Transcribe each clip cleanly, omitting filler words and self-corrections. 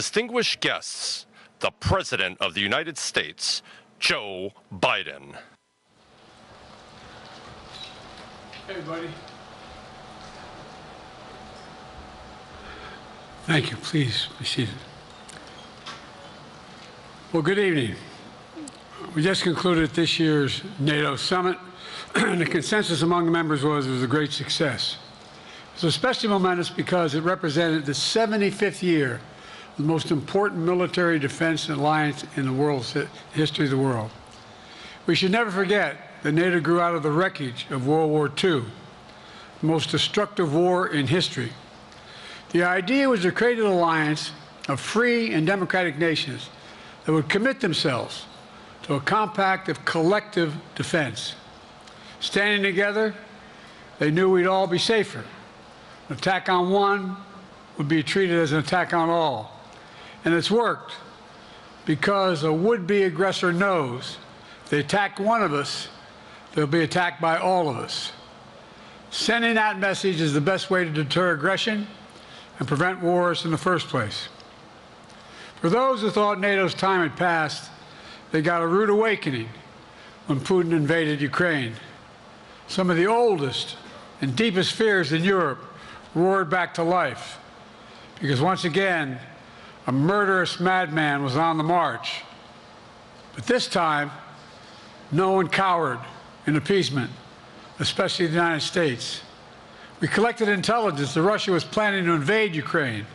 distinguished guests, the President of the United States, Joe Biden. Hey, everybody. Thank you. Please be seated. Well, good evening. We just concluded this year's NATO summit, and the consensus among the members was it was a great success. It was especially momentous because it represented the 75th year of the most important military defense alliance in the world's history of the world. We should never forget that NATO grew out of the wreckage of World War II, the most destructive war in history. The idea was to create an alliance of free and democratic nations that would commit themselves to a compact of collective defense. Standing together, they knew we'd all be safer. An attack on one would be treated as an attack on all. And it's worked because a would-be aggressor knows if they attack one of us, they'll be attacked by all of us. Sending that message is the best way to deter aggression and prevent wars in the first place. For those who thought NATO's time had passed, they got a rude awakening when Putin invaded Ukraine. Some of the oldest and deepest fears in Europe roared back to life because once again, a murderous madman was on the march. But this time, no one cowered in appeasement, especially the United States. We collected intelligence that Russia was planning to invade Ukraine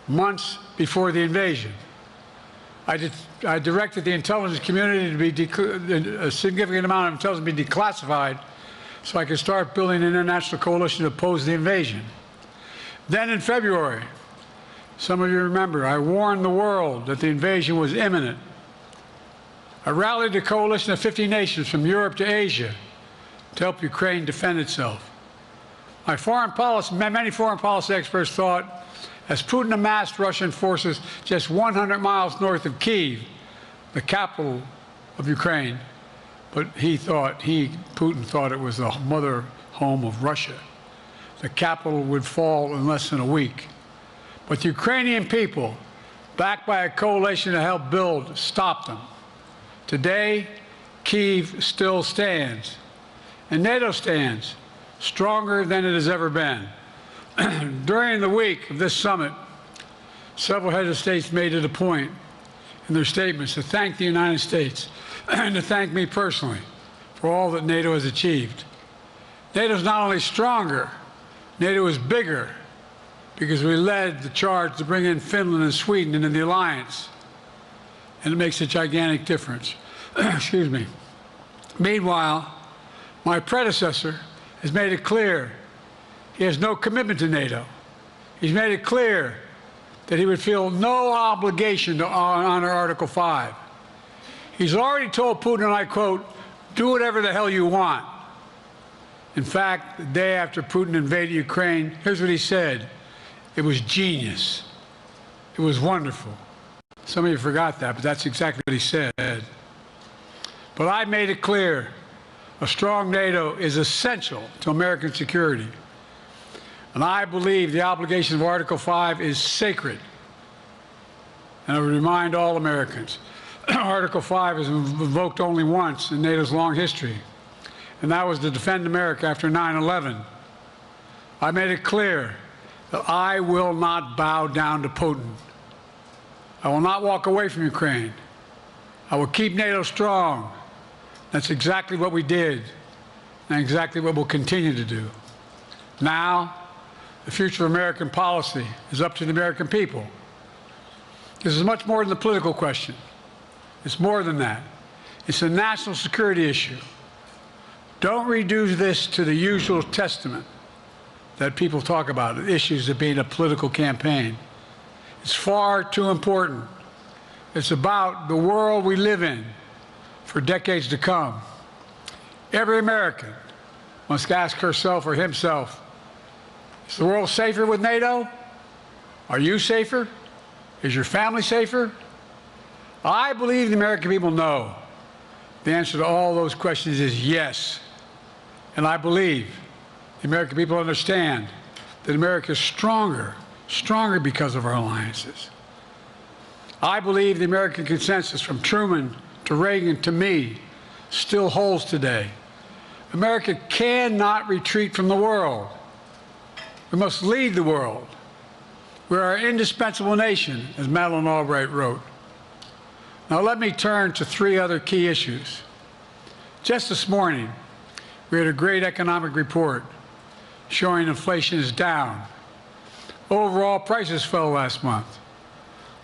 months before the invasion. I directed the intelligence community to be a significant amount of intelligence be declassified so I could start building an international coalition to oppose the invasion. Then in February, some of you remember, I warned the world that the invasion was imminent. I rallied a coalition of 50 nations from Europe to Asia to help Ukraine defend itself. Many foreign policy experts thought as Putin amassed Russian forces just 100 miles north of Kyiv, the capital of Ukraine, but Putin thought it was the mother home of Russia. The capital would fall in less than a week. But the Ukrainian people, backed by a coalition to help build, stopped them. Today, Kyiv still stands, and NATO stands stronger than it has ever been. During the week of this summit, several heads of states made it a point in their statements to thank the United States and to thank me personally for all that NATO has achieved. NATO is not only stronger, NATO is bigger because we led the charge to bring in Finland and Sweden into the alliance, and it makes a gigantic difference. Excuse me. Meanwhile, my predecessor has made it clear he has no commitment to NATO. He's made it clear that he would feel no obligation to honor Article 5. He's already told Putin, and I quote, "Do whatever the hell you want." In fact, the day after Putin invaded Ukraine, here's what he said. It was genius. It was wonderful. Some of you forgot that, but that's exactly what he said. But I made it clear a strong NATO is essential to American security. And I believe the obligation of Article 5 is sacred. And I would remind all Americans, Article 5 is invoked only once in NATO's long history, and that was to defend America after 9/11. I made it clear that I will not bow down to Putin. I will not walk away from Ukraine. I will keep NATO strong. That's exactly what we did, and exactly what we'll continue to do. Now, the future of American policy is up to the American people. This is much more than a political question. It's more than that. It's a national security issue. Don't reduce this to the usual testament that people talk about, issues of being a political campaign. It's far too important. It's about the world we live in for decades to come. Every American must ask herself or himself, is the world safer with NATO? Are you safer? Is your family safer? I believe the American people know the answer to all those questions is yes. And I believe the American people understand that America is stronger because of our alliances. I believe the American consensus from Truman to Reagan to me still holds today. America cannot retreat from the world. We must lead the world. We are an indispensable nation, as Madeleine Albright wrote. Now let me turn to three other key issues. Just this morning, we had a great economic report showing inflation is down. Overall prices fell last month.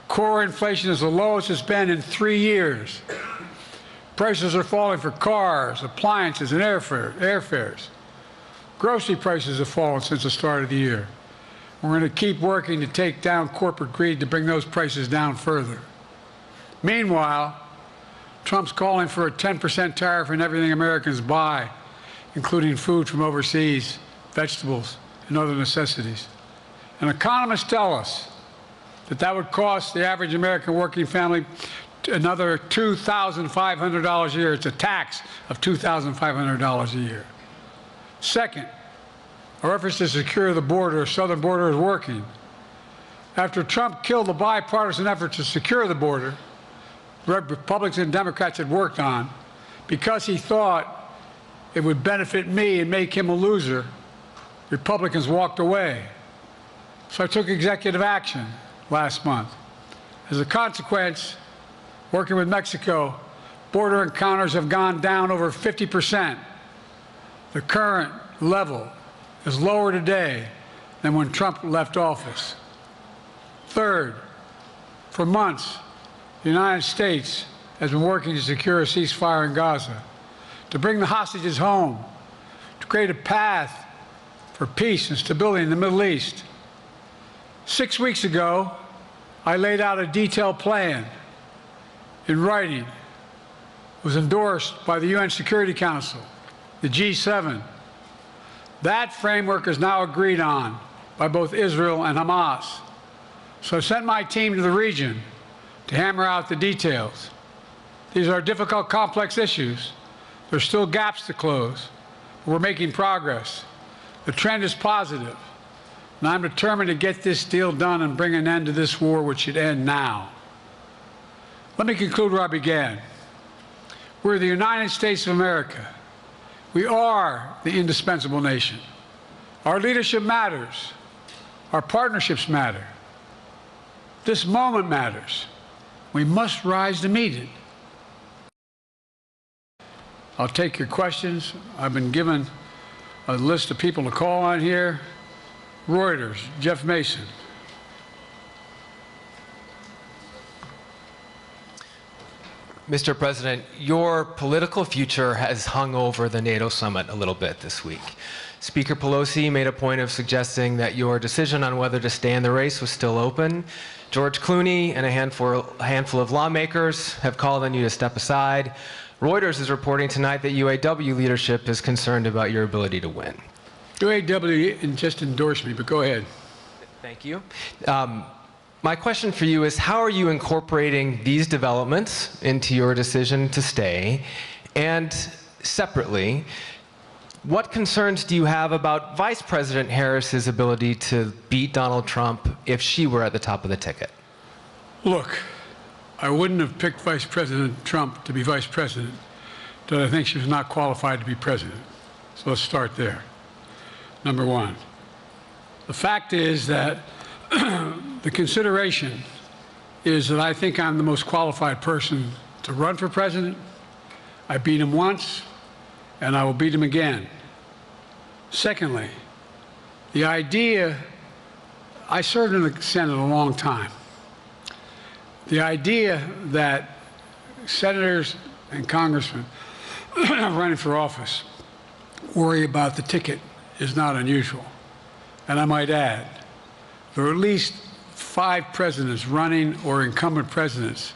Core inflation is the lowest it's been in 3 years. Prices are falling for cars, appliances, and airfares. Grocery prices have fallen since the start of the year. We're going to keep working to take down corporate greed to bring those prices down further. Meanwhile, Trump's calling for a 10% tariff on everything Americans buy, including food from overseas, vegetables, and other necessities. And economists tell us that that would cost the average American working family another $2,500 a year. It's a tax of $2,500 a year. Second, our efforts to secure the border, southern border, is working. After Trump killed the bipartisan effort to secure the border, Republicans and Democrats had worked on, because he thought it would benefit me and make him a loser, Republicans walked away. So I took executive action last month. As a consequence, working with Mexico, border encounters have gone down over 50%. The current level is lower today than when Trump left office. Third, for months, the United States has been working to secure a ceasefire in Gaza, to bring the hostages home, to create a path for peace and stability in the Middle East. 6 weeks ago, I laid out a detailed plan in writing. It was endorsed by the UN Security Council, the G7. That framework is now agreed on by both Israel and Hamas. So I sent my team to the region to hammer out the details. These are difficult, complex issues. There's still gaps to close, but we're making progress. The trend is positive, and I'm determined to get this deal done and bring an end to this war, which should end now. Let me conclude where I began. We're the United States of America. We are the indispensable nation. Our leadership matters. Our partnerships matter. This moment matters. We must rise to meet it. I'll take your questions. I've been given a list of people to call on here. Reuters, Jeff Mason. Mr. President, your political future has hung over the NATO summit a little bit this week. Speaker Pelosi made a point of suggesting that your decision on whether to stay in the race was still open. George Clooney and a handful of lawmakers have called on you to step aside. Reuters is reporting tonight that UAW leadership is concerned about your ability to win. UAW just endorsed me, but go ahead. Thank you. My question for you is, how are you incorporating these developments into your decision to stay? And separately, what concerns do you have about Vice President Harris's ability to beat Donald Trump if she were at the top of the ticket? Look, I wouldn't have picked Vice President Trump to be vice president, but I think she was not qualified to be president. So let's start there. Number one. The fact is that the consideration is that I think I'm the most qualified person to run for president. I beat him once, and I will beat him again. Secondly, the idea, I served in the Senate a long time. The idea that senators and congressmen running for office worry about the ticket is not unusual. And I might add, there are at least 5 presidents running or incumbent presidents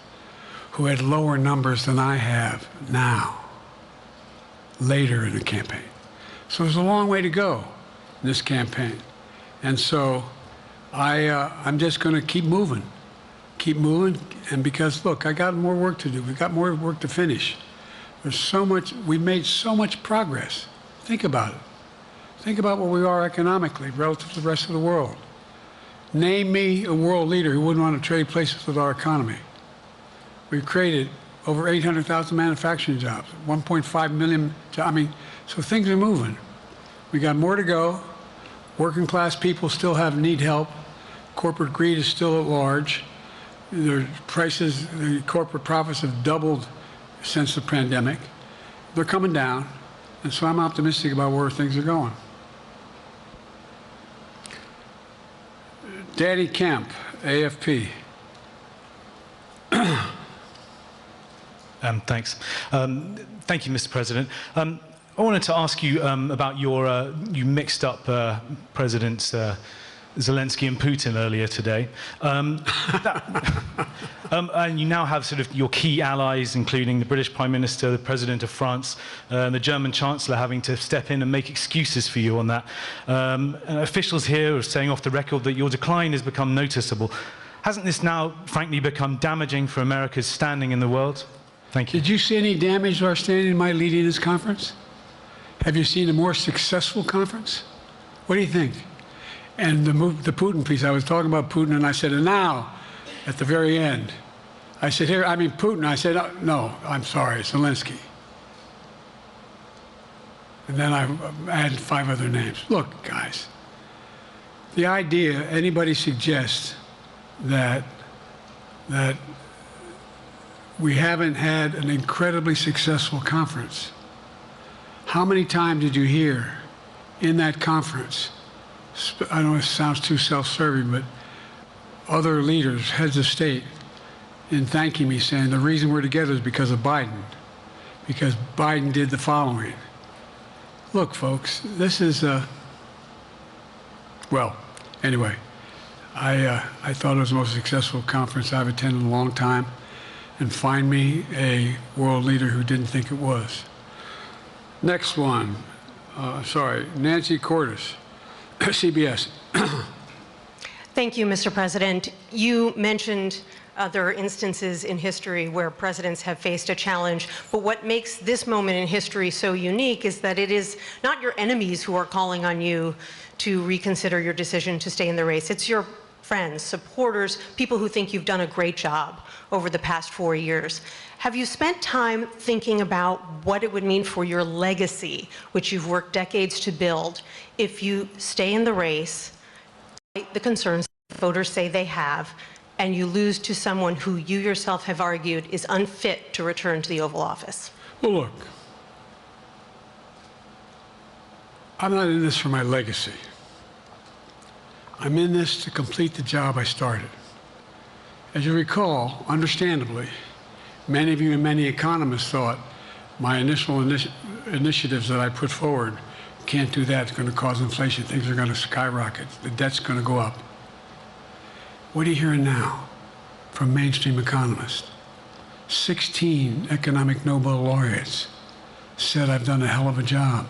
who had lower numbers than I have now, later in the campaign. So there's a long way to go in this campaign. And so I'm just going to keep moving, and because, look, I got more work to do. We've got more work to finish. There's so much, we've made so much progress. Think about it. Think about where we are economically relative to the rest of the world. Name me a world leader who wouldn't want to trade places with our economy. We've created over 800,000 manufacturing jobs, 1.5 million jobs. I mean, so things are moving. We got more to go. Working class people still need help. Corporate greed is still at large. Their prices, the corporate profits have doubled since the pandemic. They're coming down, and so I'm optimistic about where things are going. Danny Kemp, AFP. Thanks. Thank you, Mr. President. I wanted to ask you about you mixed up Presidents Zelensky and Putin earlier today. And you now have sort of your key allies, including the British Prime Minister, the President of France, and the German Chancellor having to step in and make excuses for you on that. And officials here are saying off the record that your decline has become noticeable. Hasn't this now, frankly, become damaging for America's standing in the world? Thank you. Did you see any damage to our standing in my leading this conference? Have you seen a more successful conference? What do you think? And the Putin piece, I was talking about Putin, and I said, and now, at the very end, I said, here, I mean, Putin. I said, no, I'm sorry, Zelensky. And then I added 5 other names. Look, guys, the idea anybody suggests that we haven't had an incredibly successful conference. How many times did you hear in that conference, I don't know if it sounds too self-serving, but other leaders, heads of state, in thanking me, saying the reason we're together is because of Biden, because Biden did the following. Look, folks, this is, well, anyway, I thought it was the most successful conference I've attended in a long time, and find me a world leader who didn't think it was. Next one, Nancy Cordes, CBS. Thank you, Mr. President. You mentioned there are instances in history where presidents have faced a challenge, but what makes this moment in history so unique is that it is not your enemies who are calling on you to reconsider your decision to stay in the race. It's your friends, supporters, people who think you've done a great job over the past 4 years. Have you spent time thinking about what it would mean for your legacy, which you've worked decades to build, if you stay in the race, the concerns voters say they have, and you lose to someone who you yourself have argued is unfit to return to the Oval Office? Well, look, I'm not in this for my legacy. I'm in this to complete the job I started. As you recall, understandably, many of you and many economists thought my initial initiatives that I put forward, can't do that, it's going to cause inflation, things are going to skyrocket, the debt's going to go up. What are you hearing now from mainstream economists? 16 economic Nobel laureates said I've done a hell of a job.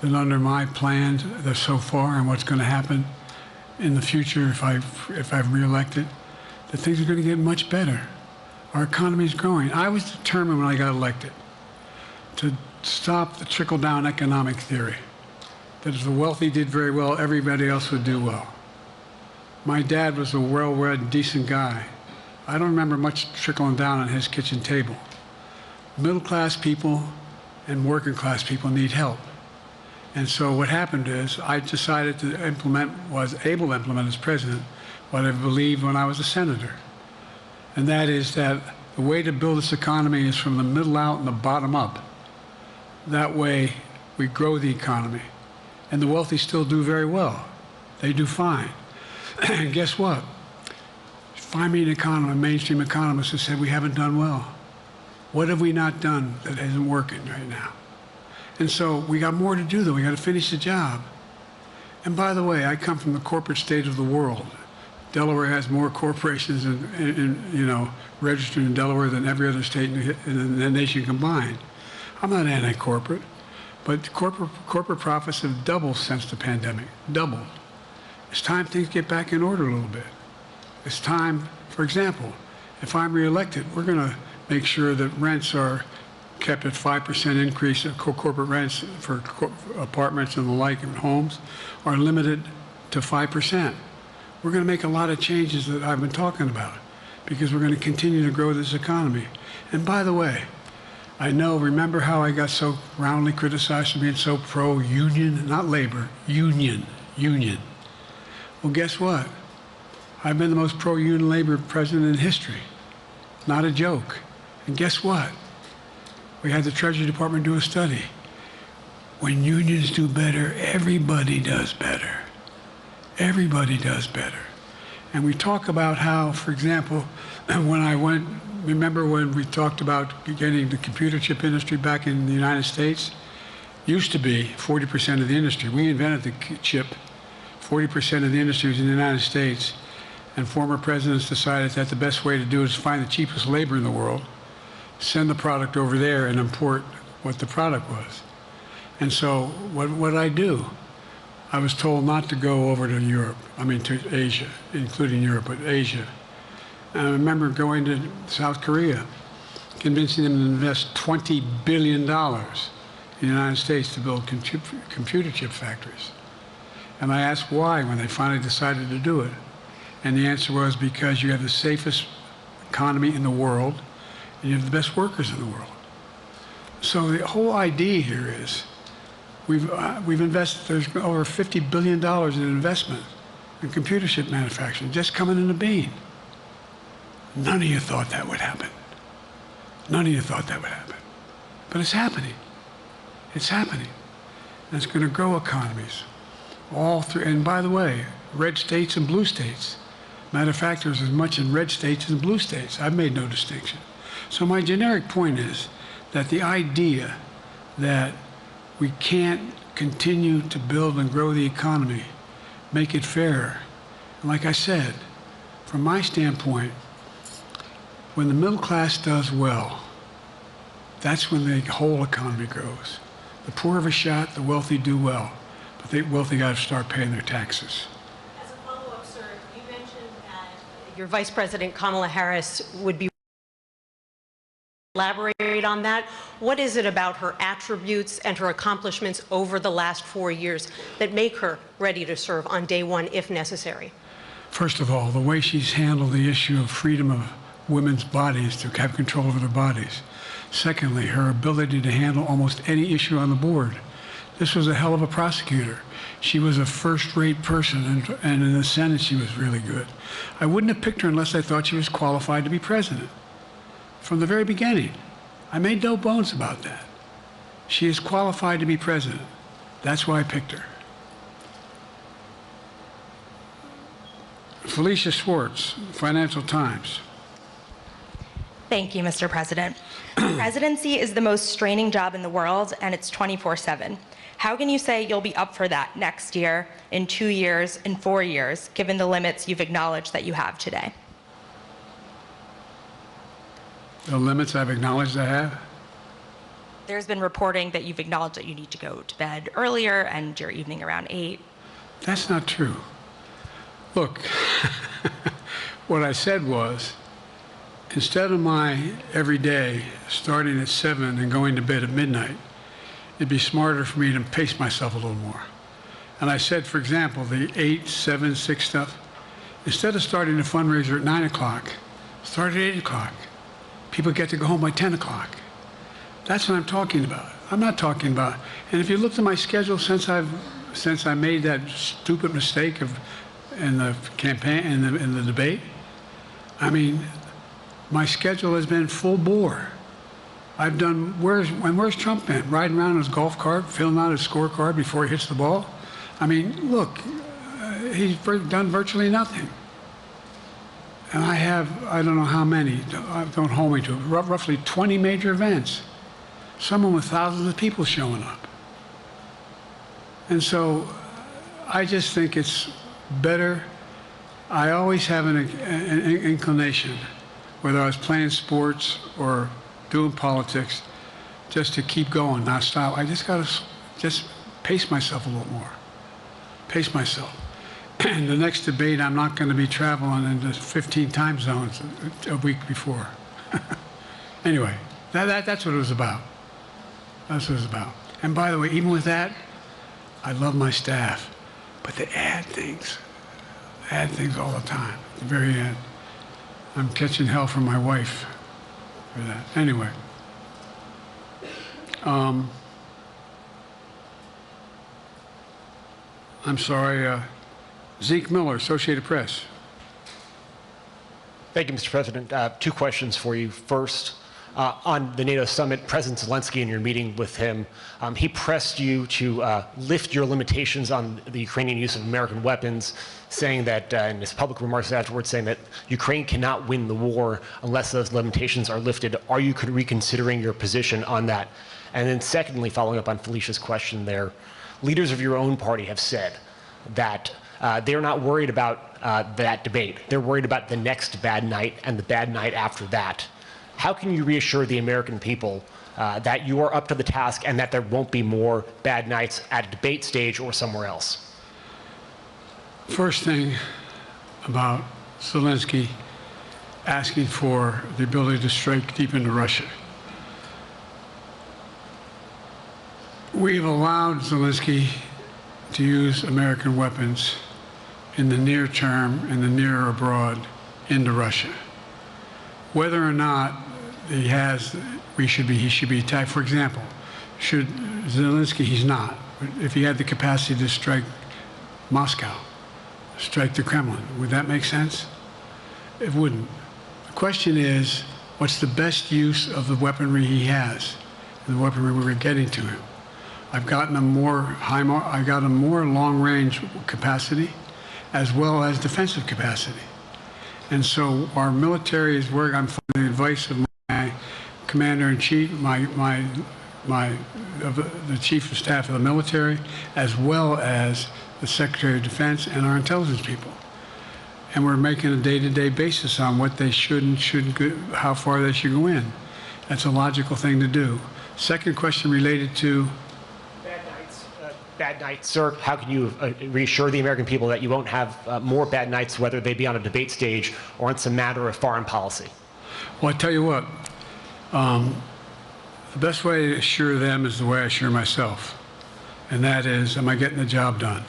That under my plan so far and what's going to happen in the future if I'm reelected, that things are going to get much better. Our economy is growing. I was determined when I got elected to stop the trickle-down economic theory, that if the wealthy did very well, everybody else would do well. My dad was a well-read, decent guy. I don't remember much trickling down on his kitchen table. Middle-class people and working-class people need help. And so what happened is I decided to was able to implement as president what I believed when I was a senator. And that is that the way to build this economy is from the middle out and the bottom up. That way we grow the economy. And the wealthy still do very well. They do fine. And guess what? Find me an economist, a mainstream economist who said we haven't done well. What have we not done that isn't working right now? And so we got more to do, though. We got to finish the job. And by the way, I come from the corporate state of the world. Delaware has more corporations registered in Delaware than every other state in the nation combined. I'm not anti-corporate, but corporate profits have doubled since the pandemic, doubled. It's time things get back in order a little bit. It's time, for example, if I'm reelected, we're going to make sure that rents are kept at 5% increase of corporate rents for apartments and the like and homes are limited to 5%. We're going to make a lot of changes that I've been talking about. because we're going to continue to grow this economy. And by the way, remember how I got so roundly criticized for being so pro-union, not labor, union. Well, guess what? I've been the most pro-union labor president in history. Not a joke. And guess what? We had the Treasury Department do a study. When unions do better, everybody does better. Everybody does better. And we talk about how, for example, remember when we talked about getting the computer chip industry back in the United States? Used to be 40% of the industry. We invented the chip. 40% of the industry was in the United States. And former presidents decided that the best way to do it is find the cheapest labor in the world, send the product over there, and import what the product was. And so what did I do? I was told not to go over to Europe, to Asia, including Europe, but Asia. And I remember going to South Korea, convincing them to invest $20 billion in the United States to build computer chip factories. And I asked why when they finally decided to do it. And the answer was because you have the safest economy in the world, and you have the best workers in the world. So the whole idea here is we've invested, there's over $50 billion in investment in computer chip manufacturing just coming in the bean. None of you thought that would happen. None of you thought that would happen. But it's happening. It's happening. And it's going to grow economies all through. And by the way, red states and blue states. Matter of fact, there's as much in red states as in blue states. I've made no distinction. So my generic point is that the idea that we can't continue to build and grow the economy, make it fairer. And like I said, from my standpoint, when the middle class does well, that's when the whole economy grows. The poor have a shot, the wealthy do well, but the wealthy got to start paying their taxes. As a follow-up, sir, you mentioned that your Vice President Kamala Harris would be elaborate on that. What is it about her attributes and her accomplishments over the last 4 years that make her ready to serve on day one if necessary? First of all, the way she's handled the issue of freedom of women's bodies to have control over their bodies. Secondly, her ability to handle almost any issue on the board. This was a hell of a prosecutor. She was a first-rate person, and in the Senate she was really good. I wouldn't have picked her unless I thought she was qualified to be president. From the very beginning, I made no bones about that. She is qualified to be president. That's why I picked her. Felicia Schwartz, Financial Times. Thank you, Mr. President. Presidency is the most straining job in the world, and it's 24/7. How can you say you'll be up for that next year, in 2 years, in 4 years, given the limits you've acknowledged that you have today? The limits I've acknowledged I have? There's been reporting that you've acknowledged that you need to go to bed earlier and your evening around 8. That's not true. Look, what I said was, instead of my every day starting at 7 and going to bed at midnight, it'd be smarter for me to pace myself a little more. And I said, for example, the 8, 7, 6 stuff, instead of starting a fundraiser at 9 o'clock, start at 8 o'clock. People get to go home by 10 o'clock. That's what I'm talking about. I'm not talking about, and if you looked at my schedule since I made that stupid mistake in the campaign, in the debate, I mean, my schedule has been full bore. I've done, where's Trump been? Riding around in his golf cart, filling out his scorecard before he hits the ball? I mean, look, he's done virtually nothing. And I have, I don't know how many, don't hold me to it, roughly 20 major events. Some of them with thousands of people showing up. And so I just think it's better. I always have an inclination, whether I was playing sports or doing politics, just to keep going, not stop. I just got to just pace myself a little more. Pace myself. And the next debate, I'm not going to be traveling into 15 time zones a week before. Anyway, that's what it was about. That's what it was about. And by the way, even with that, I love my staff, but they add things all the time, at the very end. I'm catching hell from my wife for that. Anyway. I'm sorry, Zeke Miller, Associated Press. Thank you, Mr. President. Two questions for you. First, on the NATO summit, President Zelensky, in your meeting with him, he pressed you to lift your limitations on the Ukrainian use of American weapons, saying that, in his public remarks afterwards, saying that Ukraine cannot win the war unless those limitations are lifted. Are you reconsidering your position on that? And then secondly, following up on Felicia's question there, leaders of your own party have said that they're not worried about that debate. They're worried about the next bad night and the bad night after that. How can you reassure the American people that you are up to the task and that there won't be more bad nights at a debate stage or somewhere else? First thing about Zelensky asking for the ability to strike deep into Russia. We've allowed Zelensky to use American weapons in the near term, in the near or abroad, into Russia. Whether or not he should be attacked. For example, should Zelensky, he's not, but if he had the capacity to strike Moscow, strike the Kremlin, would that make sense? It wouldn't. The question is, what's the best use of the weaponry he has, and the weaponry we're getting to him? I've gotten a more long-range capacity, as well as defensive capacity. And so our military is working on the advice of my commander-in-chief, the chief of staff of the military, as well as the Secretary of Defense and our intelligence people. And we're making a day-to-day basis on what they should and shouldn't go, how far they should go in. That's a logical thing to do. Second question related to bad nights, sir. How can you reassure the American people that you won't have more bad nights, whether they be on a debate stage or it's a matter of foreign policy? Well, I tell you what, the best way to assure them is the way I assure myself. And that is, am I getting the job done?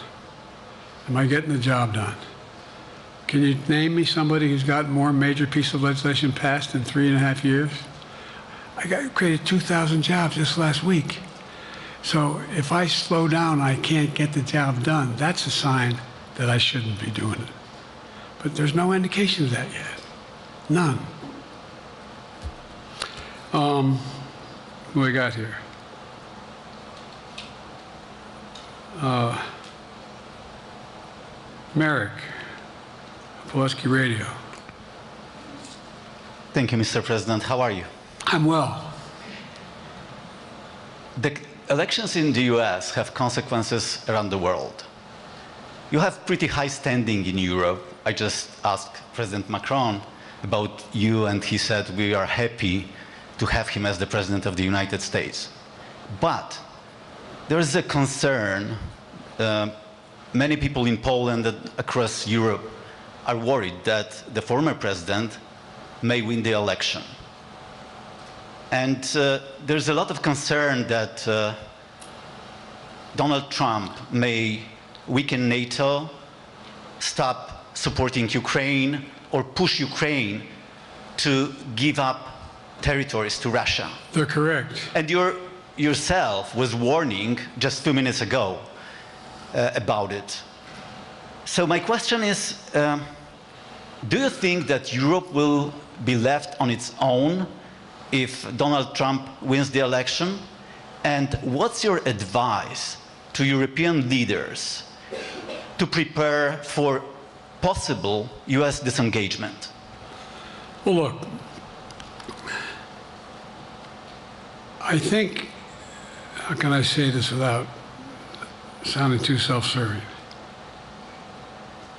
Am I getting the job done? Can you name me somebody who's got more major piece of legislation passed in 3.5 years? I created 2,000 jobs just last week. So if I slow down, I can't get the job done. That's a sign that I shouldn't be doing it. But there's no indication of that yet. None. What do we got here? Merrick, Pulaski Radio. Thank you, Mr. President. How are you? I'm well. The elections in the US have consequences around the world. You have pretty high standing in Europe. I just asked President Macron about you, and he said we are happy to have him as the President of the United States. But there is a concern. Many people in Poland and across Europe are worried that the former president may win the election. And there's a lot of concern that Donald Trump may weaken NATO, stop supporting Ukraine, or push Ukraine to give up territories to Russia. They're correct. And yourself was warning just 2 minutes ago about it. So my question is, do you think that Europe will be left on its own if Donald Trump wins the election? And what's your advice to European leaders to prepare for possible US disengagement? Well, look, I think, how can I say this without sounding too self-serving?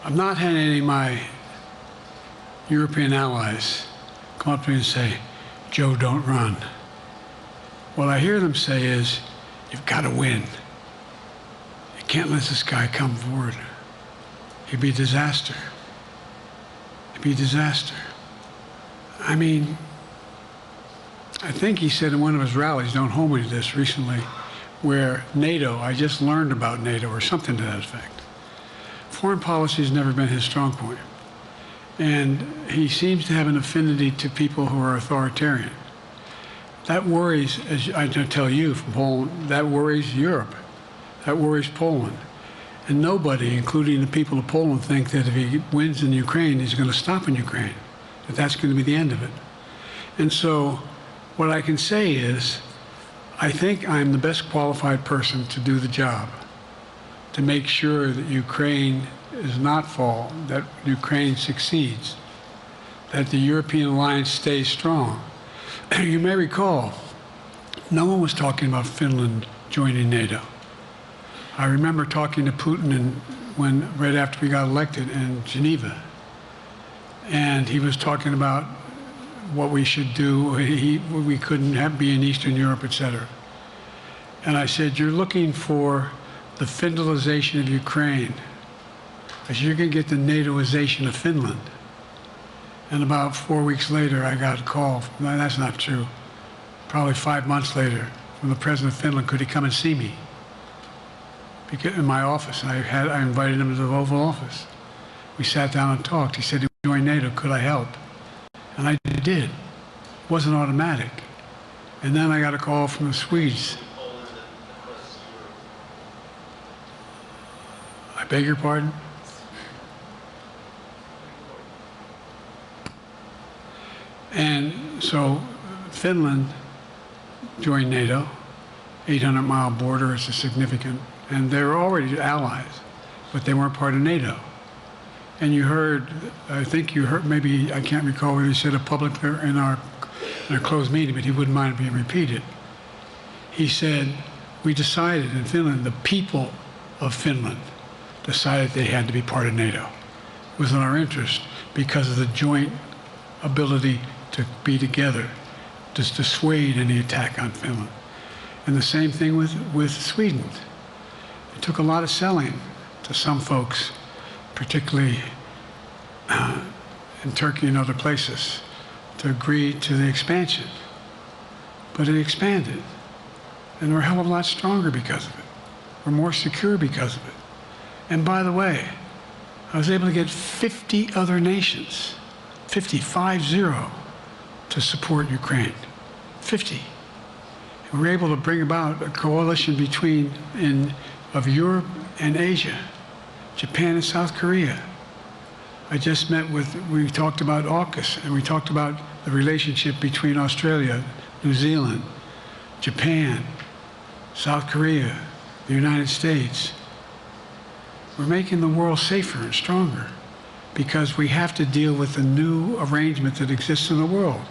I'm not having any of my European allies come up to me and say, Joe, don't run. What I hear them say is, you've got to win. You can't let this guy come forward. It'd be a disaster. It'd be a disaster. I mean, I think he said in one of his rallies, don't hold me to this, recently, where NATO, I just learned about NATO or something to that effect. Foreign policy has never been his strong point. And he seems to have an affinity to people who are authoritarian. That worries, as I tell you from Poland, that worries Europe. That worries Poland. And nobody, including the people of Poland, think that if he wins in Ukraine, he's going to stop in Ukraine, that that's going to be the end of it. And so what I can say is, I think I'm the best qualified person to do the job, to make sure that Ukraine does not fall, that Ukraine succeeds, that the European alliance stays strong. You may recall, no one was talking about Finland joining NATO. I remember talking to Putin right after we got elected in Geneva, and he was talking about what we should do. We couldn't be in Eastern Europe, etc. And I said, you're looking for the Finlandization of Ukraine. I said, you're going to get the NATOization of Finland. And about 4 weeks later, I got a call. No, that's not true. Probably 5 months later, from the president of Finland, could he come and see me? In my office, I invited him to the Oval Office. We sat down and talked. He said he would join NATO. Could I help? And I did. It wasn't automatic. And then I got a call from the Swedes. I beg your pardon? And so Finland joined NATO. 800-mile border is a significant, and they were already allies, but they weren't part of NATO. And you heard, I think you heard, maybe, I can't recall whether he said it publicly in our closed meeting, but he wouldn't mind being repeated. He said, we decided in Finland, the people of Finland decided they had to be part of NATO. It was in our interest because of the joint ability to be together, to dissuade any attack on Finland. And the same thing with Sweden. It took a lot of selling to some folks, particularly in Turkey and other places, to agree to the expansion. But it expanded. And we're a hell of a lot stronger because of it. We're more secure because of it. And by the way, I was able to get 50 other nations, 50, to support Ukraine. 50. And we were able to bring about a coalition of Europe and Asia, Japan and South Korea. I just met we talked about AUKUS, and we talked about the relationship between Australia, New Zealand, Japan, South Korea, the United States. We're making the world safer and stronger because we have to deal with the new arrangement that exists in the world.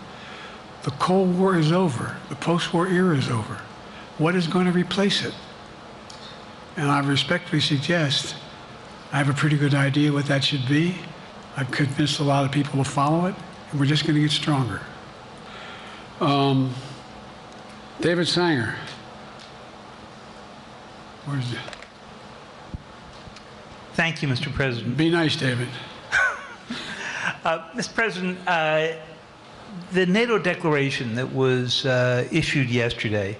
The Cold War is over. The post-war era is over. What is going to replace it? And I respectfully suggest I have a pretty good idea what that should be. I've convinced a lot of people to follow it, and we're just going to get stronger. David Sanger. Where's it? Thank you, Mr. President. Be nice, David. Mr. President, the NATO declaration that was issued yesterday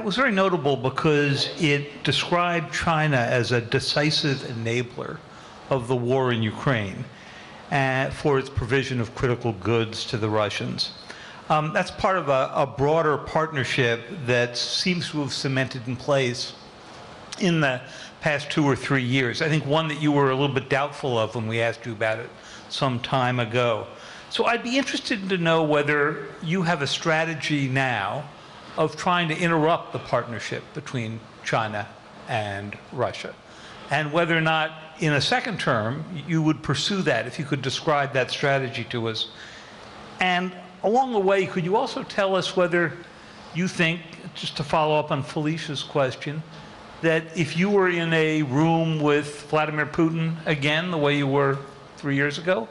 was very notable because it described China as a decisive enabler of the war in Ukraine for its provision of critical goods to the Russians. That's part of a broader partnership that seems to have cemented in place in the past 2 or 3 years. I think one that you were a little bit doubtful of when we asked you about it some time ago. So I'd be interested to know whether you have a strategy now of trying to interrupt the partnership between China and Russia, and whether or not in a second term you would pursue that, if you could describe that strategy to us. And along the way, could you also tell us whether you think, just to follow up on Felicia's question, that if you were in a room with Vladimir Putin again, the way you were 3 years ago,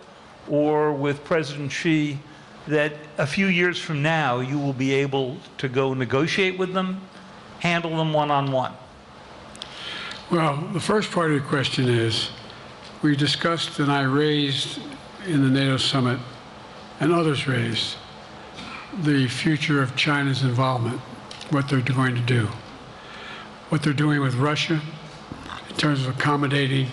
or with President Xi, that a few years from now you will be able to go negotiate with them, handle them one-on-one? Well, the first part of the question is, we discussed and I raised in the NATO summit, and others raised, the future of China's involvement, what they're going to do. What they're doing with Russia in terms of accommodating,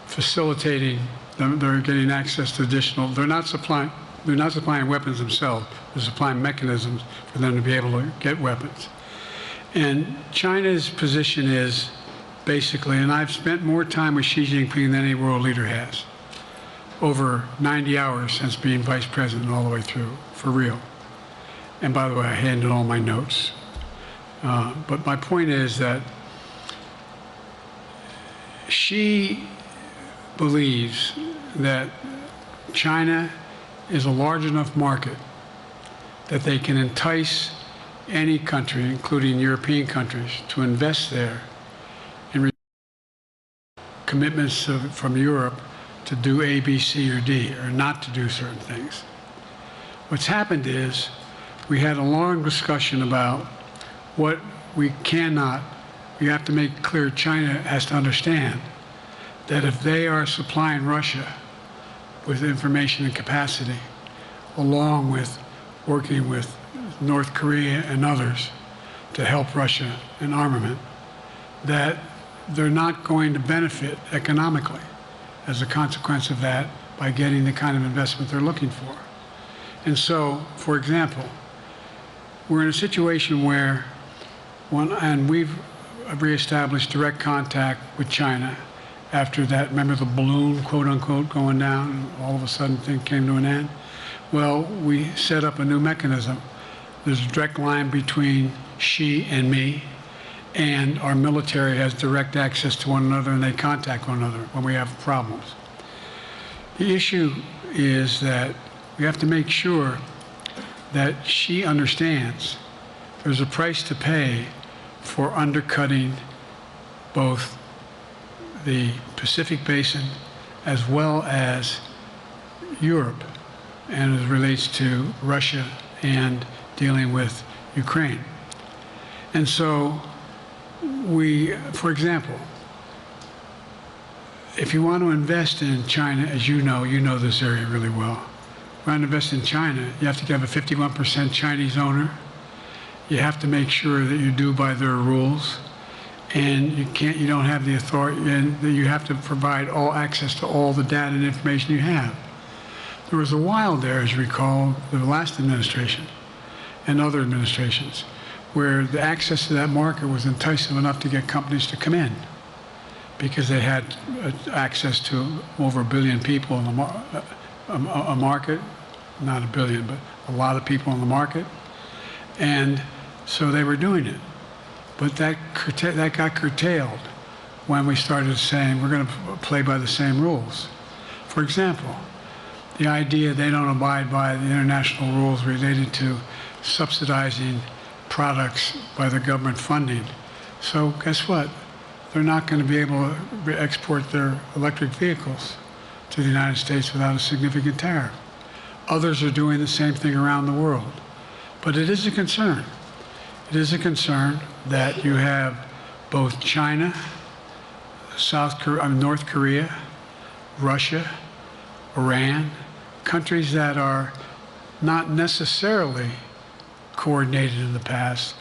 facilitating, They're getting access to additional. They're not supplying weapons themselves. They're supplying mechanisms for them to be able to get weapons. And China's position is basically, and I've spent more time with Xi Jinping than any world leader has, over 90 hours since being vice president all the way through, for real. And by the way, I handed all my notes. But my point is that Xi believes that China is a large enough market that they can entice any country, including European countries, to invest there in commitments from Europe to do A, B, C, or D, or not to do certain things. What's happened is we had a long discussion about what we have to make clear. China has to understand that if they are supplying Russia with information and capacity, along with working with North Korea and others to help Russia in armament, that they're not going to benefit economically as a consequence of that by getting the kind of investment they're looking for. And so, for example, we're in a situation where, and we've reestablished direct contact with China after that, remember the balloon, quote unquote, going down, and all of a sudden things came to an end? Well, we set up a new mechanism. There's a direct line between Xi and me, and our military has direct access to one another, and they contact one another when we have problems. The issue is that we have to make sure that Xi understands there's a price to pay for undercutting both the Pacific Basin as well as Europe, and as it relates to Russia and dealing with Ukraine. And so for example, if you want to invest in China, as you know this area really well. If you want to invest in China, you have to have a 51% Chinese owner. You have to make sure that you do by their rules, and you don't have the authority, and you have to provide all access to all the data and information you have. There was a while there, as you recall, the last administration and other administrations, where the access to that market was enticing enough to get companies to come in, because they had access to over 1 billion people in a market, not 1 billion, but a lot of people in the market, and so they were doing it. But that got curtailed when we started saying we're going to play by the same rules. For example, the idea they don't abide by the international rules related to subsidizing products by the government funding. So guess what? They're not going to be able to export their electric vehicles to the United States without a significant tariff. Others are doing the same thing around the world. But it is a concern. It is a concern that you have both China, North Korea, Russia, Iran, countries that are not necessarily coordinated in the past,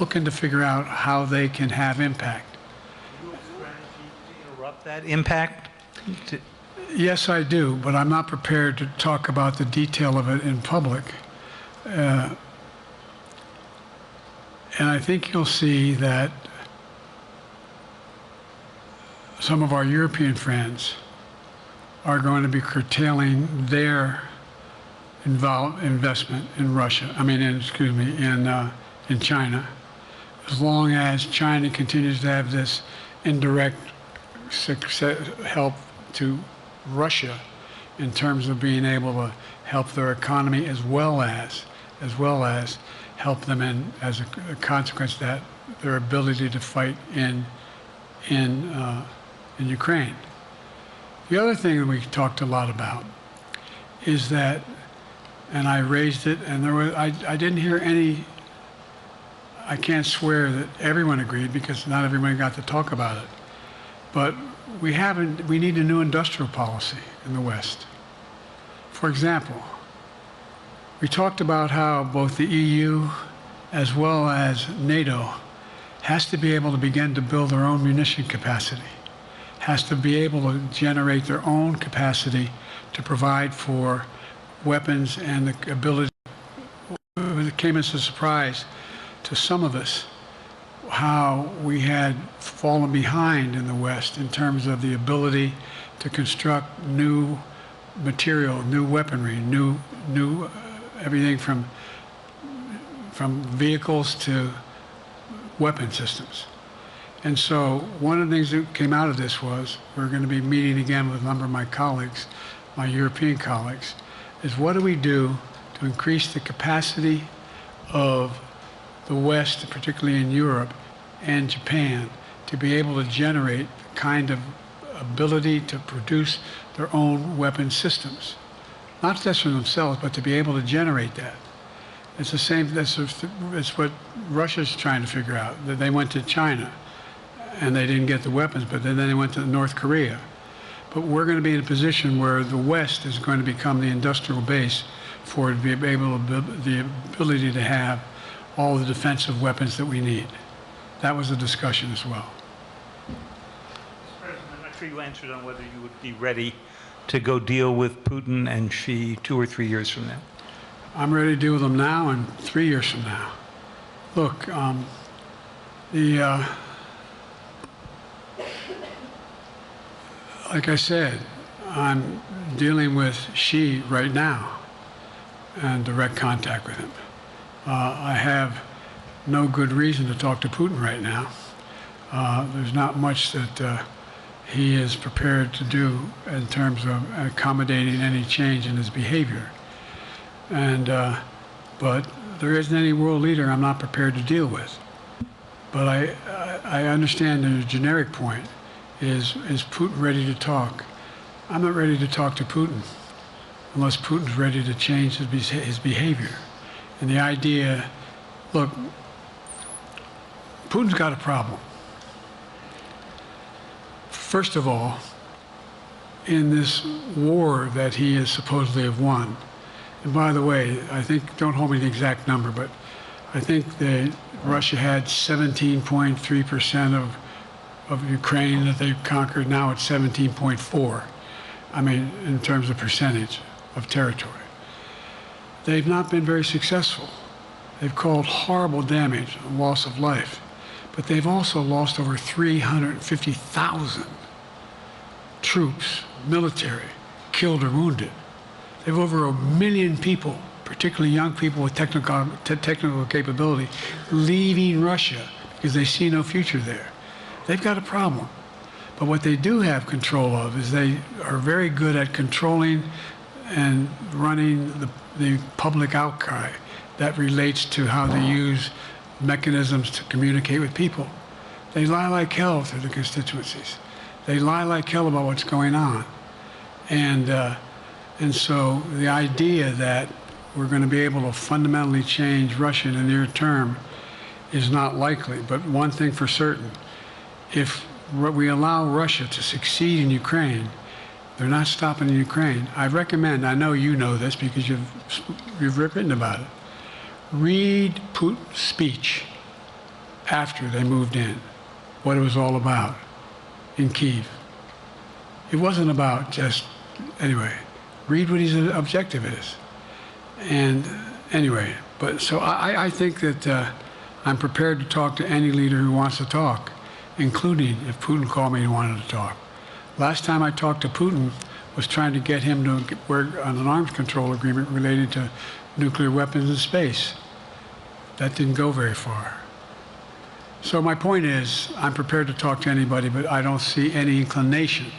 looking to figure out how they can have impact. Do you have a strategy to interrupt that impact? Yes, I do, but I'm not prepared to talk about the detail of it in public. And I think you'll see that some of our European friends are going to be curtailing their investment in Russia. In China, as long as China continues to have this indirect help to Russia in terms of being able to help their economy, as well as help them in, as a consequence of that, their ability to fight in Ukraine. The other thing that we talked a lot about is that, and I raised it, and I didn't hear any. I can't swear that everyone agreed, because not everyone got to talk about it. But we need a new industrial policy in the West. For example, we talked about how both the EU as well as NATO has to be able to begin to build their own munition capacity, has to be able to generate their own capacity to provide for weapons and the ability. It came as a surprise to some of us how we had fallen behind in the West in terms of the ability to construct new material, new weaponry, new everything from vehicles to weapon systems. And so one of the things that came out of this was, we're going to be meeting again with a number of my colleagues, my European colleagues, is what do we do to increase the capacity of the West, particularly in Europe and Japan, to be able to generate the kind of ability to produce their own weapon systems. Not just for themselves, but to be able to generate that. It's the same, it's what Russia's trying to figure out. That they went to China and they didn't get the weapons, but then they went to North Korea. But we're going to be in a position where the West is going to become the industrial base for the ability to have all the defensive weapons that we need. That was a discussion as well. Mr. President, I'm not sure you answered on whether you would be ready to go deal with Putin and Xi 2 or 3 years from now. I'm ready to deal with them now and 3 years from now. Look, like I said, I'm dealing with Xi right now and direct contact with him. I have no good reason to talk to Putin right now. There's not much that he is prepared to do in terms of accommodating any change in his behavior. And, but there isn't any world leader I'm not prepared to deal with. But I understand the generic point is Putin ready to talk? I'm not ready to talk to Putin unless Putin's ready to change his behavior. And the idea, look, Putin's got a problem. First of all, in this war that he has supposedly have won, and by the way, I think, don't hold me to the exact number, but I think that Russia had 17.3% of Ukraine that they've conquered. Now it's 17.4. I mean, in terms of percentage of territory. They've not been very successful. They've caused horrible damage and loss of life, but they've also lost over 350,000 troops, military, killed or wounded. They have over 1 million people, particularly young people with technical capability, leaving Russia because they see no future there. They've got a problem. But what they do have control of is they are very good at controlling and running the public outcry that relates to how they use mechanisms to communicate with people. They lie like hell through the constituencies. They lie like hell about what's going on. And so the idea that we're going to be able to fundamentally change Russia in the near term is not likely. But one thing for certain, if we allow Russia to succeed in Ukraine, they're not stopping in Ukraine. I recommend, I know you know this because you've written about it, read Putin's speech after they moved in, what it was all about in Kyiv. It wasn't about just, anyway, read what his objective is. And anyway, but so I think that I'm prepared to talk to any leader who wants to talk, including if Putin called me and wanted to talk. Last time I talked to Putin was trying to get him to work on an arms control agreement related to nuclear weapons in space. That didn't go very far. So my point is, I'm prepared to talk to anybody, but I don't see any inclination.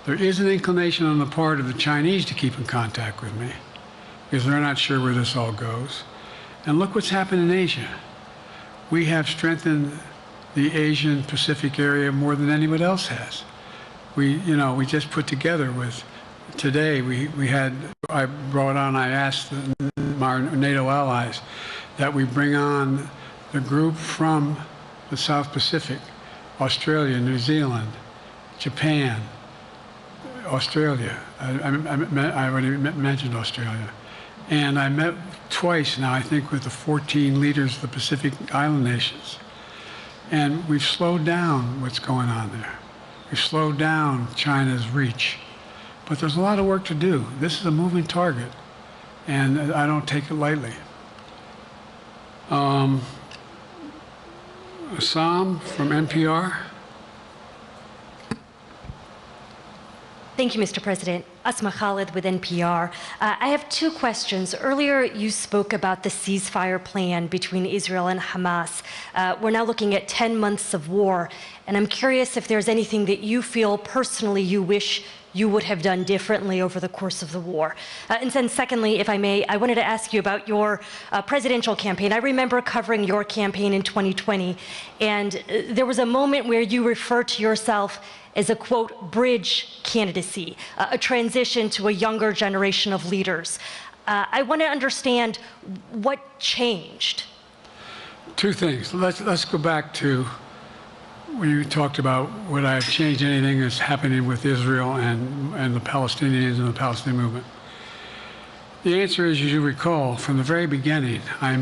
There is an inclination on the part of the Chinese to keep in contact with me, because they're not sure where this all goes. And look what's happened in Asia. We have strengthened the Asian Pacific area more than anybody else has. We just put together with, today I asked our NATO allies that we bring on the group from the South Pacific, Australia, New Zealand, Japan, Australia. I already mentioned Australia. And I met twice now, I think, with the 14 leaders of the Pacific Island nations. And we've slowed down what's going on there. We slowed down China's reach. But there's a lot of work to do. This is a moving target, and I don't take it lightly. Assam from NPR. Thank you, Mr. President. Asma Khalid with NPR. I have two questions. Earlier, you spoke about the ceasefire plan between Israel and Hamas. We're now looking at 10 months of war, and I'm curious if there's anything that you feel personally you wish you would have done differently over the course of the war. And then secondly, if I may, I wanted to ask you about your presidential campaign. I remember covering your campaign in 2020, and there was a moment where you referred to yourself as a, quote, bridge candidacy, a transition to a younger generation of leaders. I want to understand what changed. Two things. Let's go back to when you talked about would I have changed anything that's happening with Israel and the Palestinians and the Palestinian movement. The answer is, as you recall, from the very beginning, I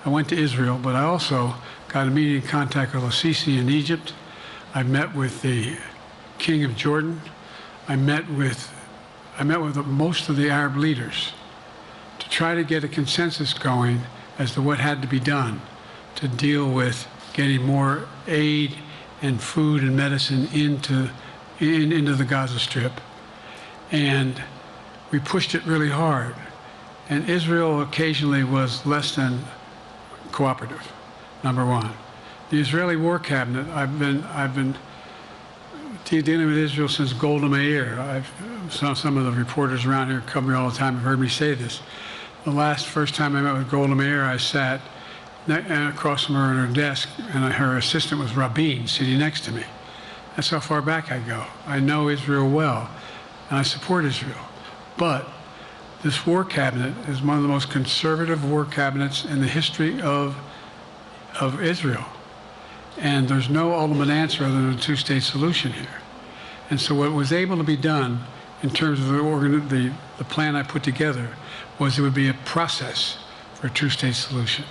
went to Israel, but I also got immediate contact with al-Sisi in Egypt. I met with the King of Jordan. I met with most of the Arab leaders to try to get a consensus going as to what had to be done to deal with getting more aid and food and medicine into the Gaza Strip. And we pushed it really hard. And Israel occasionally was less than cooperative, number one. The Israeli War Cabinet, I've been dealing with Israel since Golda Meir. Some of the reporters around here come here all the time have heard me say this. The first time I met with Golda Meir, I sat across from her at her desk, and her assistant was Rabin sitting next to me. That's how far back I go. I know Israel well, and I support Israel. But this war cabinet is one of the most conservative war cabinets in the history of Israel. And there's no ultimate answer other than a two-state solution here. And so what was able to be done in terms of the plan I put together was it would be a process for a two-state solution.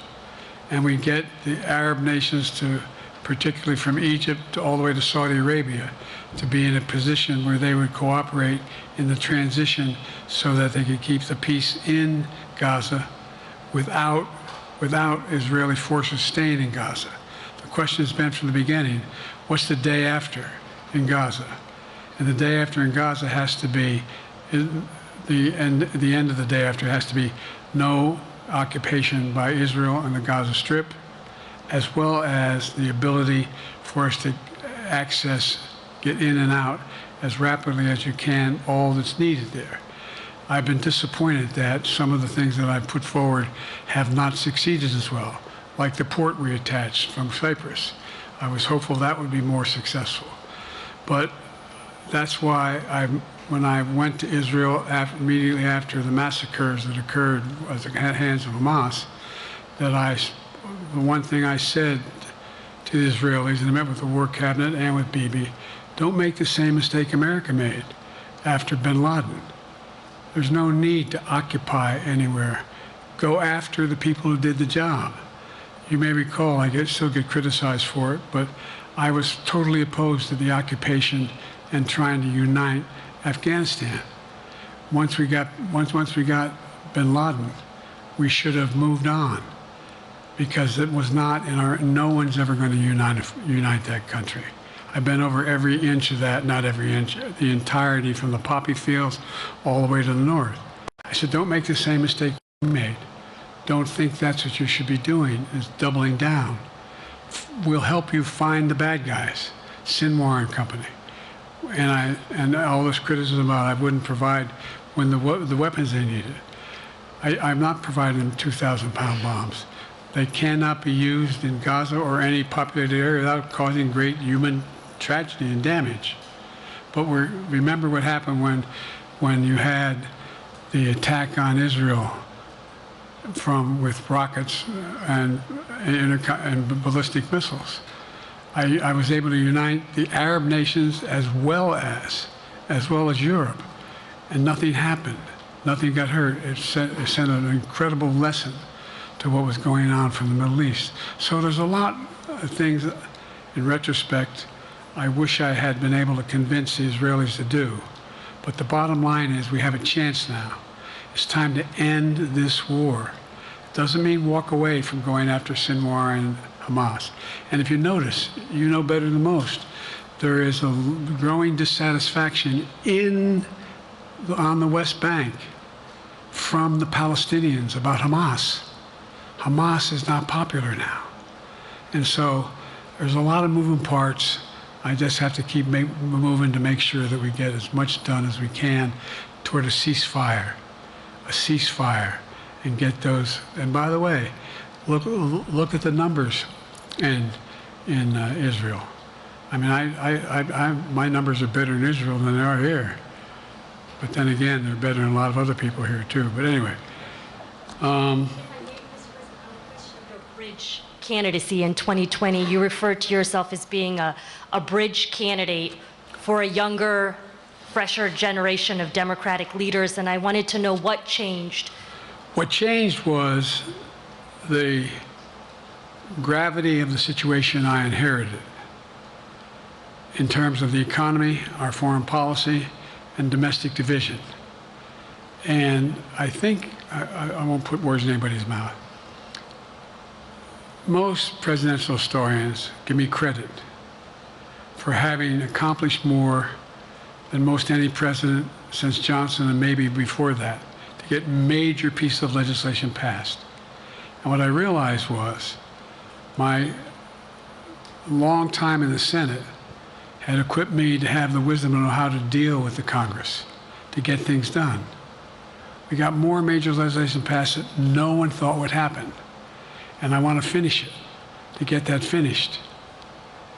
And we get the Arab nations to, particularly from Egypt all the way to Saudi Arabia, to be in a position where they would cooperate in the transition so that they could keep the peace in Gaza without Israeli forces staying in Gaza. The question has been from the beginning, what's the day after in Gaza? And the day after in Gaza has to be, the end of the day after has to be no occupation by Israel in the Gaza Strip, as well as the ability for us to get in and out as rapidly as you can, all that's needed there. I've been disappointed that some of the things that I've put forward have not succeeded as well, like the port we attached from Cyprus. I was hopeful that would be more successful. But that's why when I went to Israel immediately after the massacres that occurred at the hands of Hamas, the one thing I said to the Israelis, and I met with the War Cabinet and with Bibi, don't make the same mistake America made after bin Laden. There's no need to occupy anywhere. Go after the people who did the job. You may recall, I still get criticized for it, but I was totally opposed to the occupation and trying to unite Afghanistan. Once we got bin Laden, we should have moved on, because it was not no one's ever going to unite that country. I've been over every inch of that, not every inch, the entirety from the poppy fields all the way to the north. I said, don't make the same mistake we made. Don't think that's what you should be doing, is doubling down. We'll help you find the bad guys, Sinwar and company. And all this criticism about I wouldn't provide when the weapons they needed. I'm not providing them 2,000-pound bombs. They cannot be used in Gaza or any populated area without causing great human tragedy and damage. But remember what happened when you had the attack on Israel with rockets and ballistic missiles. I was able to unite the Arab nations as well as Europe, and nothing happened. Nothing got hurt. It sent an incredible lesson to what was going on from the Middle East. So there's a lot of things, in retrospect, I wish I had been able to convince the Israelis to do. But the bottom line is we have a chance now. It's time to end this war. It doesn't mean walk away from going after Sinwar and Hamas. And if you notice, you know better than most, there is a growing dissatisfaction on the West Bank from the Palestinians about Hamas. Hamas is not popular now. And so there's a lot of moving parts. I just have to keep moving to make sure that we get as much done as we can toward a ceasefire, and get those. And by the way, look at the numbers in Israel. I mean, my numbers are better in Israel than they are here. But then again, they're better than a lot of other people here too. But anyway. Bridge candidacy in 2020, you referred to yourself as being a bridge candidate for a younger, fresher generation of Democratic leaders, and I wanted to know what changed. What changed was the gravity of the situation I inherited in terms of the economy, our foreign policy, and domestic division. And I think, I won't put words in anybody's mouth, most presidential historians give me credit for having accomplished more than most any president since Johnson and maybe before that to get major pieces of legislation passed. And what I realized was my long time in the Senate had equipped me to have the wisdom to know how to deal with the Congress to get things done. We got more major legislation passed that no one thought would happen. And I want to finish it, to get that finished.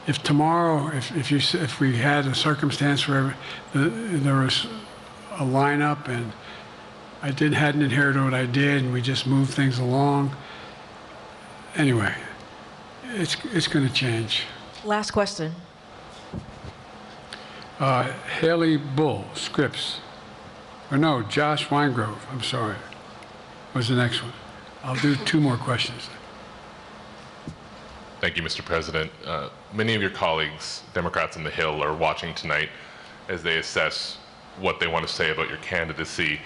If tomorrow, if we had a circumstance where there was a lineup and I hadn't inherited what I did and we just moved things along, anyway, it's going to change. Last question. Haley Bull, Scripps. Or no, Josh Weingrove, I'm sorry, was the next one. I'll do 2 more questions. Thank you, Mr. President. Many of your colleagues, Democrats on the Hill, are watching tonight as they assess what they want to say about your candidacy.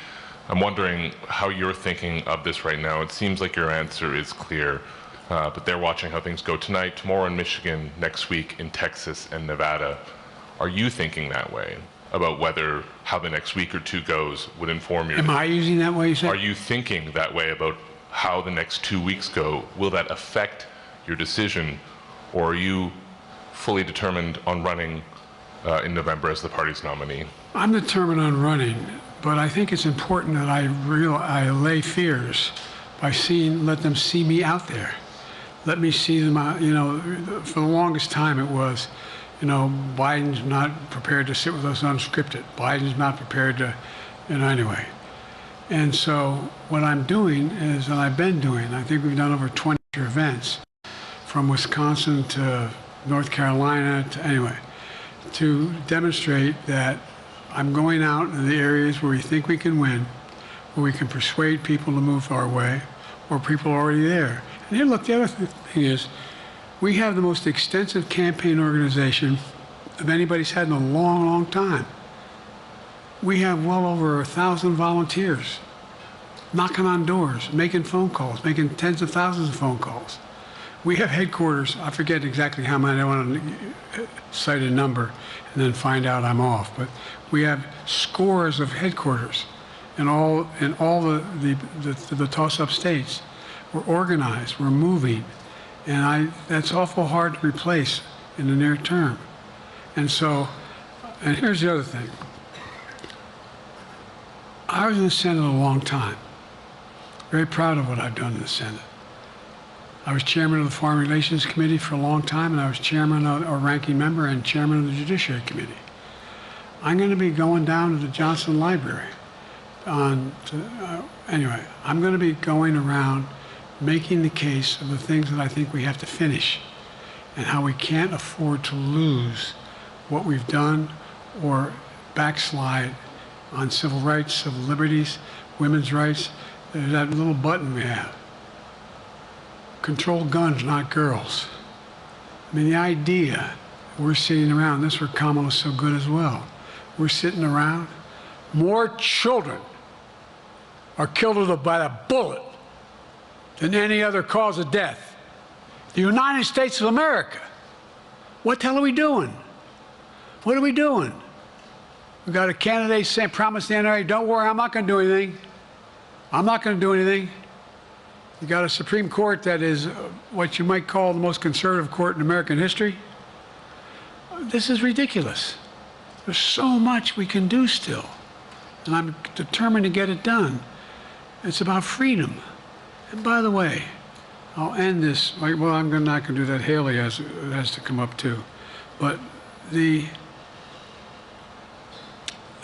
I'm wondering how you're thinking of this right now. It seems like your answer is clear, but they're watching how things go tonight, tomorrow in Michigan, next week in Texas and Nevada. Are you thinking that way about how the next week or 2 goes would inform your... Am I using that way, you said? Are you thinking that way about how the next 2 weeks go? Will that affect your decision, or are you fully determined on running in November as the party's nominee? I'm determined on running, but I think it's important that I allay fears by let them see me out there. Let me see them out, for the longest time it was, Biden's not prepared to sit with us unscripted. Biden's not prepared to, anyway. And so what I'm doing is, and I've been doing, I think we've done over 20 events, from Wisconsin to North Carolina to demonstrate that I'm going out in the areas where we think we can win, where we can persuade people to move our way, or people are already there. And here, look, the other thing is, we have the most extensive campaign organization of anybody's had in a long, long time. We have well over 1,000 volunteers knocking on doors, making phone calls, making tens of thousands of phone calls. We have headquarters, I forget exactly how many, I want to cite a number and then find out I'm off, but we have scores of headquarters in all the toss-up states. We're organized, we're moving, and that's awful hard to replace in the near term. And so, and here's the other thing. I was in the Senate a long time. Very proud of what I've done in the Senate. I was chairman of the Foreign Relations Committee for a long time, and I was chairman or ranking member and chairman of the Judiciary Committee. I'm going to be going down to the Johnson Library. Anyway, I'm going to be going around making the case of the things that I think we have to finish and how we can't afford to lose what we've done or backslide on civil rights, civil liberties, women's rights. There's that little button we have. Control guns, not girls. I mean, the idea we're sitting around. That's where Kamala's so good as well. We're sitting around. More children are killed by a bullet than any other cause of death. The United States of America. What the hell are we doing? What are we doing? We got a candidate saying, promise the NRA, don't worry, I'm not going to do anything. I'm not going to do anything. You got a Supreme Court that is what you might call the most conservative court in American history. This is ridiculous. There's so much we can do still, and I'm determined to get it done. It's about freedom. And by the way, I'll end this. Well, I'm not going to do that. Haley has to come up too. But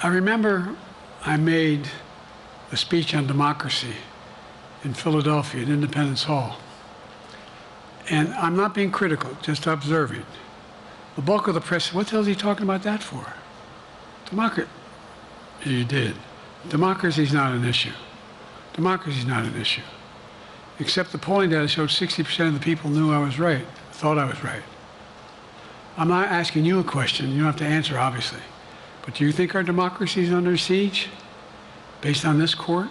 I remember I made a speech on democracy in Philadelphia at Independence Hall. And I'm not being critical, just observing. The bulk of the press said, what the hell is he talking about that for? Democracy. You did. Democracy is not an issue. Democracy is not an issue. Except the polling data showed 60% of the people knew I was right, thought I was right. I'm not asking you a question. You don't have to answer, obviously. But do you think our democracy is under siege based on this court?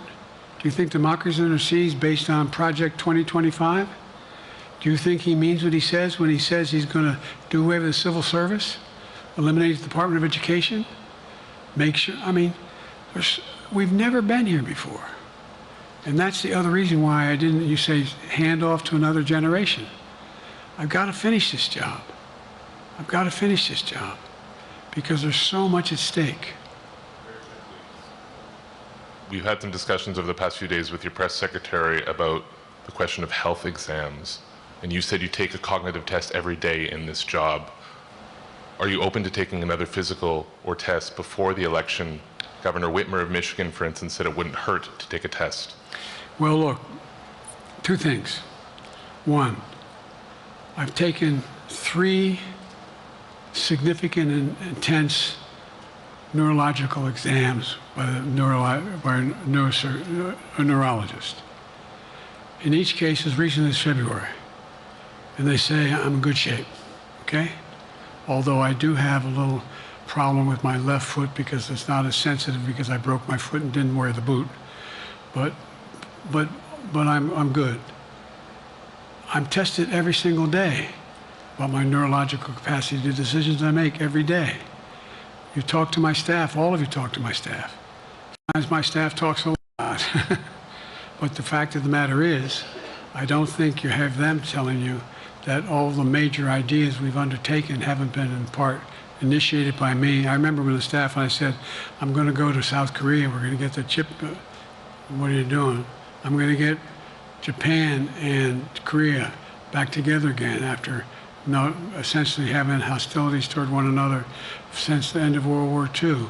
Do you think democracy is under siege based on Project 2025? Do you think he means what he says when he says he's going to do away with the civil service, eliminate the Department of Education, make sure, I mean, we've never been here before. And that's the other reason why you say, hand off to another generation. I've got to finish this job. I've got to finish this job because there's so much at stake. We've had some discussions over the past few days with your press secretary about the question of health exams. And you said you take a cognitive test every day in this job. Are you open to taking another physical or test before the election? Governor Whitmer of Michigan, for instance, said it wouldn't hurt to take a test. Well, look, two things. One, I've taken 3 significant and intense neurological exams by a neurologist. In each case, as recently as February. And they say I'm in good shape, okay? Although I do have a little problem with my left foot because it's not as sensitive because I broke my foot and didn't wear the boot. But I'm good. I'm tested every single day about my neurological capacity to do decisions I make every day. You talk to my staff, all of you talk to my staff. Sometimes my staff talks a lot. But the fact of the matter is, I don't think you have them telling you that all the major ideas we've undertaken haven't been in part initiated by me. I remember when the staff and I said, I'm going to go to South Korea, we're going to get the chip. What are you doing? I'm going to get Japan and Korea back together again after essentially having hostilities toward one another since the end of World War II.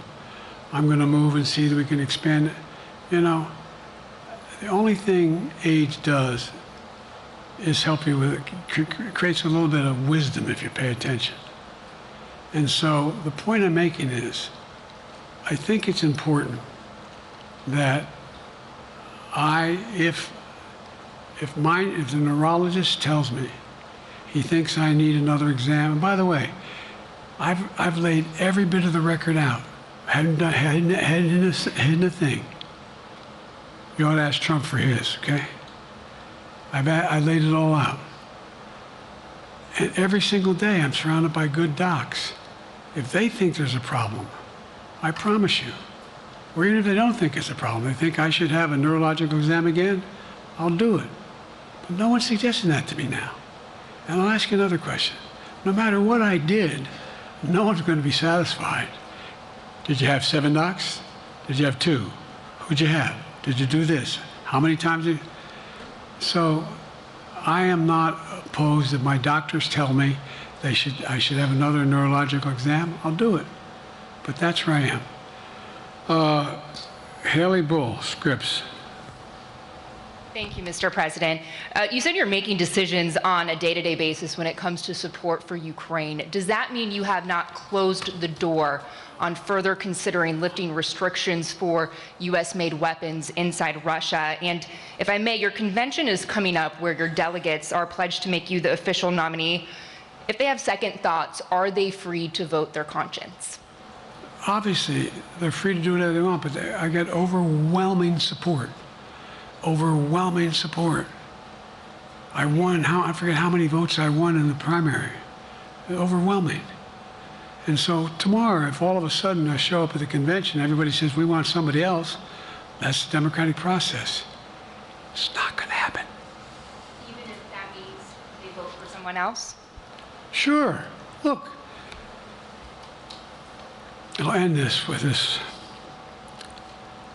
I'm going to move and see that we can expand. You know, the only thing age does is help you with it, creates a little bit of wisdom if you pay attention. And so the point I'm making is, I think it's important that if the neurologist tells me he thinks I need another exam, and by the way, I've laid every bit of the record out, hadn't hidden a thing. You ought to ask Trump for his, okay? I laid it all out. And every single day I'm surrounded by good docs. If they think there's a problem, I promise you, or even if they don't think it's a problem, they think I should have a neurological exam again, I'll do it. But no one's suggesting that to me now. And I'll ask you another question. No matter what I did, no one's going to be satisfied. Did you have 7 docs? Did you have 2? Who'd you have? Did you do this? How many times did you? So I am not opposed if my doctors tell me I should have another neurological exam, I'll do it. But that's where I am. Haley Bull, Scripps. Thank you, Mr. President. You said you're making decisions on a day-to-day basis when it comes to support for Ukraine. Does that mean you have not closed the door on further considering lifting restrictions for U.S.-made weapons inside Russia? And if I may, your convention is coming up where your delegates are pledged to make you the official nominee If they have second thoughts, are they free to vote their conscience? Obviously, they're free to do whatever they want, but I get overwhelming support. Overwhelming support. I won, I forget how many votes I won in the primary. Overwhelming. And so tomorrow, if all of a sudden I show up at the convention, everybody says, we want somebody else, that's the democratic process. It's not going to happen. Even if that means they vote for someone else? Sure. Look, I'll end this with this.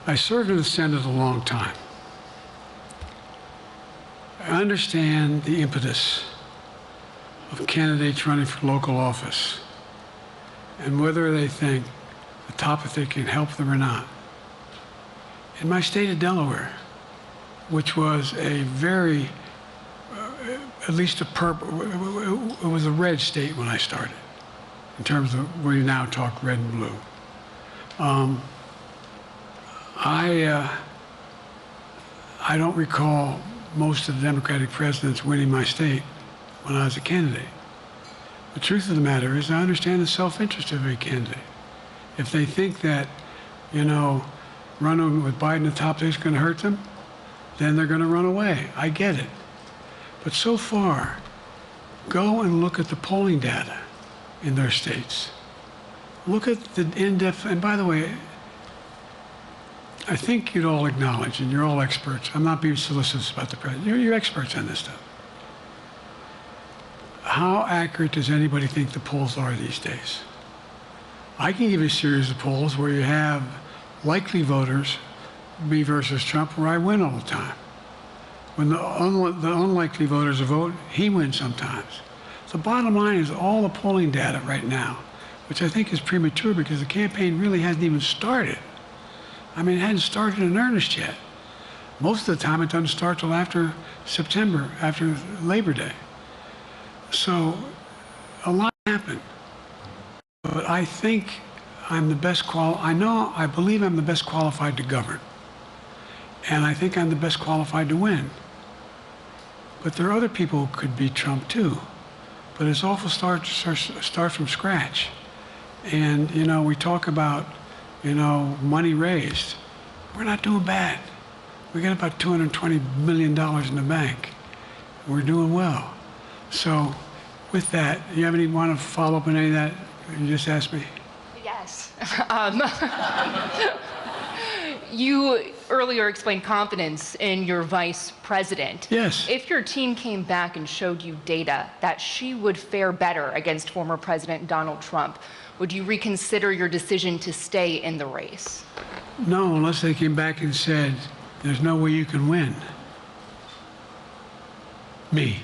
I served in the Senate a long time. I understand the impetus of candidates running for local office and whether they think the top if they can help them or not. In my state of Delaware, which was a very, at least a it was a red state when I started, in terms of where you now talk red and blue. I don't recall most of the Democratic presidents winning my state when I was a candidate. The truth of the matter is I understand the self-interest of every candidate. If they think that, you know, running with Biden at the top is going to hurt them, then they're going to run away. I get it. But so far, go and look at the polling data in their states. Look at the in-depth, and by the way, I think you'd all acknowledge, and you're all experts, I'm not being solicitous about the president, you're experts on this stuff. How accurate does anybody think the polls are these days? I can give you a series of polls where you have likely voters, me versus Trump, where I win all the time. When the unlikely voters vote, he wins sometimes. The bottom line is all the polling data right now, which I think is premature because the campaign really hasn't even started. I mean, it hadn't started in earnest yet. Most of the time, it doesn't start till after September, after Labor Day. So a lot happened. But I think I'm the best I believe I'm the best qualified to govern. And I think I'm the best qualified to win. But there are other people who could beat Trump too. But it's awful start from scratch. And, you know, we talk about, you know, money raised. We're not doing bad. We got about $220 million in the bank. We're doing well. So with that, you have any want to follow up on any of that you just asked me? Yes. You earlier explained confidence in your vice president. Yes. If your team came back and showed you data that she would fare better against former President Donald Trump, would you reconsider your decision to stay in the race? No, unless they came back and said, there's no way you can win. Me.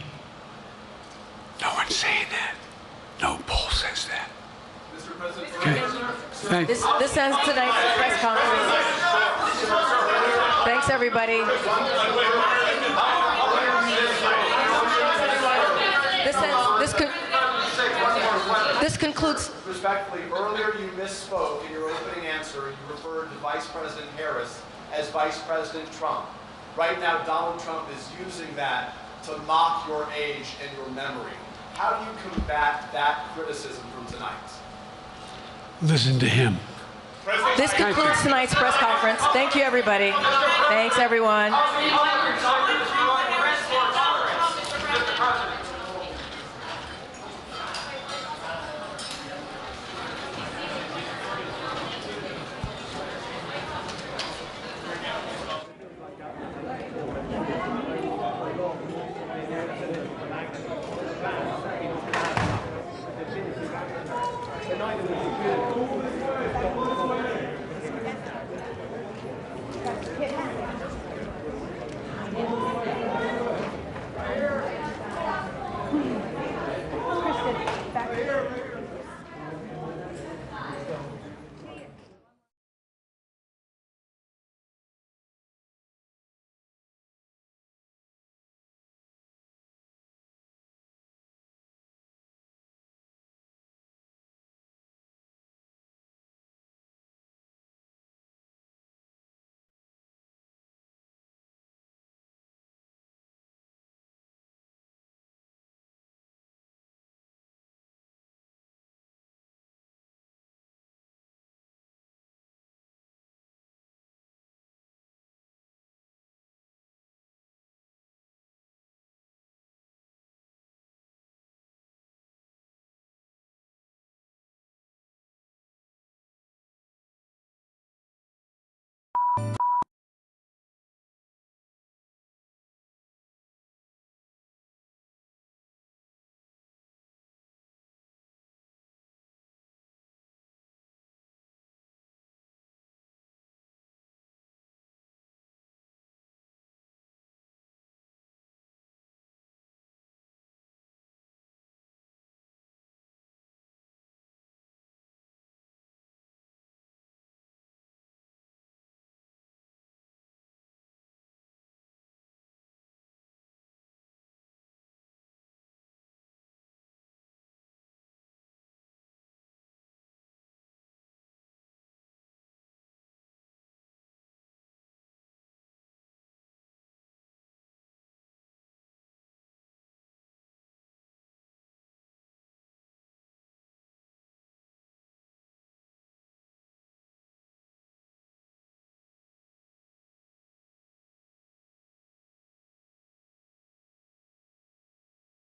No one's saying that. No poll says that. Mr. President, okay. Thanks. This ends tonight's press conference. Thanks, everybody. This concludes. Respectfully, earlier you misspoke in your opening answer. You referred to Vice President Harris as Vice President Trump. Right now, Donald Trump is using that to mock your age and your memory. How do you combat that criticism from tonight? Listen to him. This concludes tonight's press conference. Thank you, everybody. Thanks, everyone.